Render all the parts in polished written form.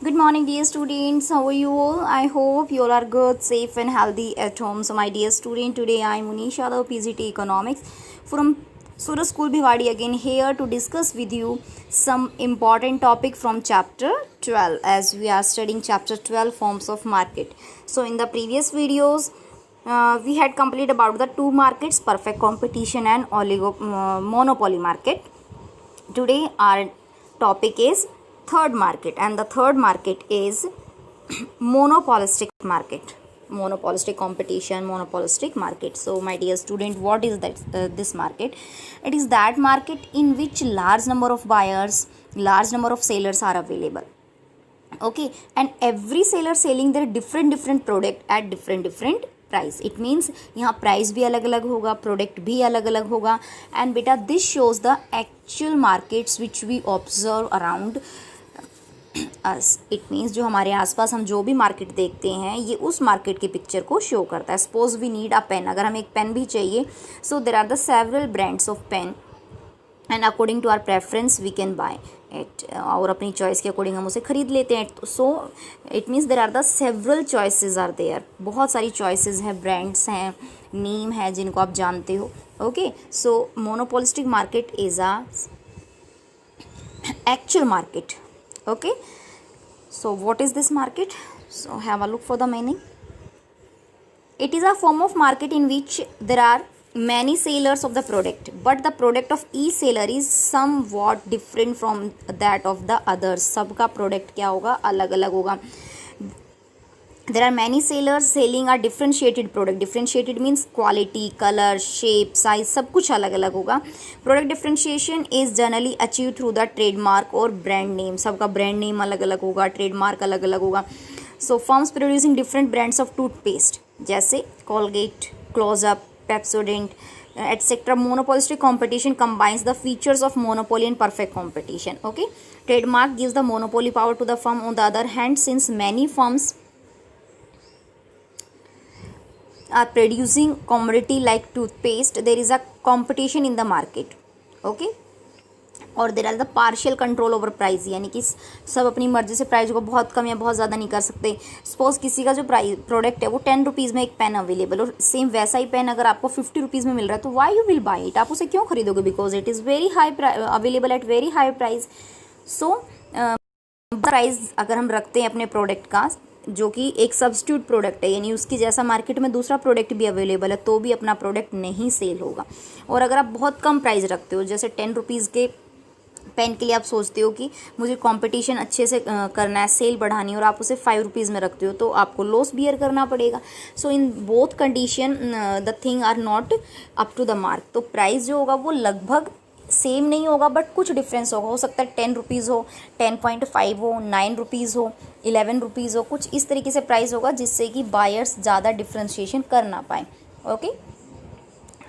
Good morning, dear students. How are you all? I hope you all are good, safe, and healthy at home. So, my dear student, today I am Munish Yadav, PGT Economics from Surah School Bhiwadi again here to discuss with you some important topic from chapter 12 as we are studying chapter 12 forms of market. So, in the previous videos, we had completed about the two markets, perfect competition and monopoly market. Today our topic is third market, and the third market is monopolistic market, monopolistic competition, monopolistic market. So my dear student, what is that this market? It is that market in which large number of buyers, large number of sellers are available. Okay, and every seller selling their different product at different price. It means यहाँ price भी अलग अलग होगा, product भी अलग अलग होगा. And बेटा this shows the actual markets which we observe around us. It means जो हमारे आसपास हम जो भी मार्केट देखते हैं ये उस मार्केट की पिक्चर को शो करता है. Suppose we need a pen, अगर हमें एक पेन भी चाहिए, so there are the several brands of pen and according to our preference we can buy it. और अपनी चॉइस के अकॉर्डिंग हम उसे खरीद लेते हैं. So it means there are the several choices are there. बहुत सारी चॉइसेस हैं, ब्रांड्स हैं, नेम है जिनको आप जानते हो. Okay, so monopolistic market is a actual market. Okay, so what is this market? So have a look for the meaning. It is a form of market in which there are many sellers of the product, but the product of each seller is somewhat different from that of the others. सबका product क्या होगा, अलग अलग होगा. There are many sellers selling a differentiated product. Differentiated means quality, color, shape, size, सब कुछ अलग अलग होगा. Product differentiation is generally achieved through the trademark और brand name. सबका brand name अलग अलग होगा, trademark अलग अलग होगा. So firms producing different brands of toothpaste जैसे Colgate, Close-Up, Pepsodent, etc. Monopolistic competition combines the features of monopoly and perfect competition. Okay, trademark gives the monopoly power to the firm. On the other hand, since many firms are producing commodity like toothpaste, there is a competition in the market. Okay, और there are the partial control over price, यानी कि सब अपनी मर्जी से price को बहुत कम या बहुत ज़्यादा नहीं कर सकते. सपोज किसी का जो प्राइस प्रोडक्ट है वो 10 रुपीज़ में एक पेन अवेलेबल, और सेम वैसा ही पेन अगर आपको 50 रुपीज़ में मिल रहा है तो why you will by it. आप उसे क्यों खरीदोगे? Because it is very high available at very high price. So price अगर हम रखते हैं अपने प्रोडक्ट का जो कि एक सब्स्टिट्यूट प्रोडक्ट है, यानी उसकी जैसा मार्केट में दूसरा प्रोडक्ट भी अवेलेबल है, तो भी अपना प्रोडक्ट नहीं सेल होगा. और अगर आप बहुत कम प्राइस रखते हो, जैसे 10 रुपीज़ के पेन के लिए आप सोचते हो कि मुझे कंपटीशन अच्छे से करना है, सेल बढ़ानी है, और आप उसे 5 रुपीज़ में रखते हो, तो आपको लॉस बियर करना पड़ेगा. So in both condition the thing are not up to the mark. तो प्राइस जो होगा वो लगभग सेम नहीं होगा, बट कुछ डिफरेंस होगा. हो सकता है 10 रुपीज़ हो, 10.5 हो, 9 रुपीज़ हो, 11 रुपीज़ हो, कुछ इस तरीके से प्राइस होगा जिससे कि बायर्स ज़्यादा डिफ्रेंशिएशन कर ना पाए. Okay,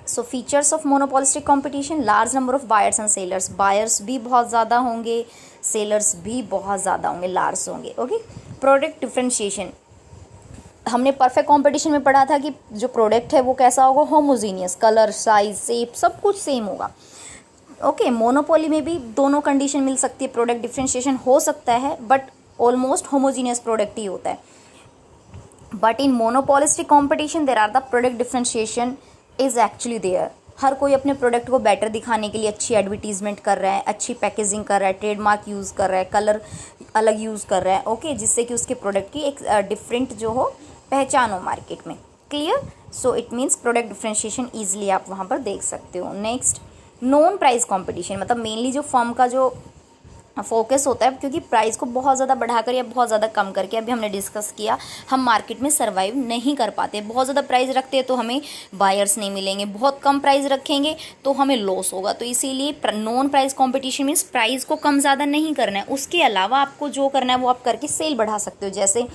so features of monopolistic competition, large number of buyers and sellers. Buyers भी बहुत ज़्यादा होंगे, सेलर्स भी बहुत ज़्यादा होंगे, लार्ज होंगे. ओके, प्रोडक्ट डिफ्रेंशिएशन, हमने परफेक्ट कंपटीशन में पढ़ा था कि जो प्रोडक्ट है वो कैसा होगा, होमोजीनियस, कलर, साइज, शेप सब कुछ सेम होगा. ओके, मोनोपोली में भी दोनों कंडीशन मिल सकती है, प्रोडक्ट डिफ्रेंशिएशन हो सकता है, बट ऑलमोस्ट होमोजीनियस प्रोडक्ट ही होता है. But in monopolistic competition there are the product differentiation is actually there. हर कोई अपने प्रोडक्ट को बेटर दिखाने के लिए अच्छी एडवर्टीजमेंट कर रहा है, अच्छी पैकेजिंग कर रहा है, ट्रेडमार्क यूज़ कर रहा है, कलर अलग यूज़ कर रहा है. ओके, जिससे कि उसके प्रोडक्ट की एक डिफरेंट जो हो पहचान हो मार्केट में. Clear? So it means product differentiation easily आप वहाँ पर देख सकते हो. नेक्स्ट, नॉन प्राइस कंपटीशन, मतलब मेनली जो फर्म का जो फोकस होता है, क्योंकि प्राइस को बहुत ज़्यादा बढ़ाकर या बहुत ज़्यादा कम करके, अभी हमने डिस्कस किया, हम मार्केट में सर्वाइव नहीं कर पाते. बहुत ज़्यादा प्राइस रखते हैं तो हमें बायर्स नहीं मिलेंगे, बहुत कम प्राइस रखेंगे तो हमें लॉस होगा. तो इसीलिए non price competition means price को कम ज़्यादा नहीं करना है, उसके अलावा आपको जो करना है वो आप करके सेल बढ़ा सकते हो. जैसे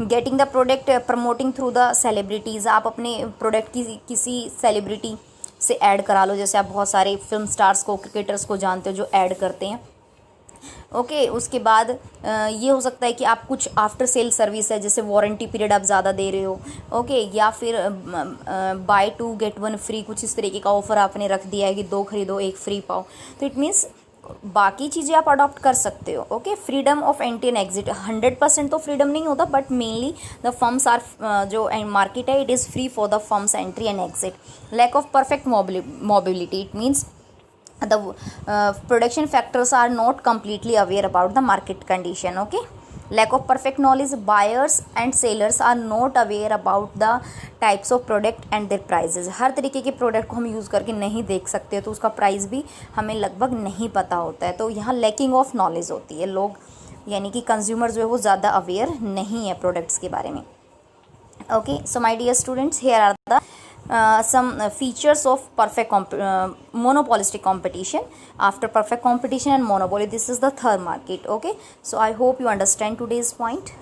getting the product promoting through the celebrities, आप अपने प्रोडक्ट की किसी सेलिब्रिटी से ऐड करा लो. जैसे आप बहुत सारे फिल्म स्टार्स को, क्रिकेटर्स को जानते हो जो ऐड करते हैं. ओके, उसके बाद ये हो सकता है कि आप कुछ आफ्टर सेल सर्विस है, जैसे वारंटी पीरियड आप ज़्यादा दे रहे हो. ओके, या फिर बाय 2 get 1 फ्री, कुछ इस तरीके का ऑफर आपने रख दिया है कि 2 खरीदो 1 फ्री पाओ. तो इट मीन्स बाकी चीज़ें आप अडॉप्ट कर सकते हो. Okay, freedom of entry and exit 100% तो फ्रीडम नहीं होता, but mainly the firms are, जो मार्केट है it is free for the firms entry and exit. Lack of perfect mobility, it means the production factors are not completely aware about the market condition. Okay, lack of perfect knowledge, buyers and sellers are not aware about the types of product and their prices. हर तरीके के product को हम use करके नहीं देख सकते, तो उसका प्राइस भी हमें लगभग नहीं पता होता है. तो यहाँ लैकिंग ऑफ नॉलेज होती है. लोग यानी कि कंज्यूमर जो है वो ज़्यादा अवेयर नहीं है प्रोडक्ट्स के बारे में. Okay, so my dear students, here are the some features of perfect monopolistic competition. After perfect competition and monopoly, this is the third market. Okay, so I hope you understand today's point.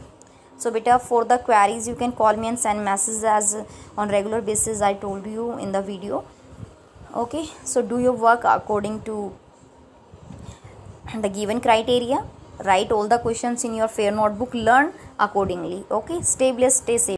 So beta, for the queries you can call me and send messages as on regular basis I told you in the video. Okay, so do your work according to the given criteria. Write all the questions in your fair notebook, learn accordingly. Okay, stay blessed, stay safe.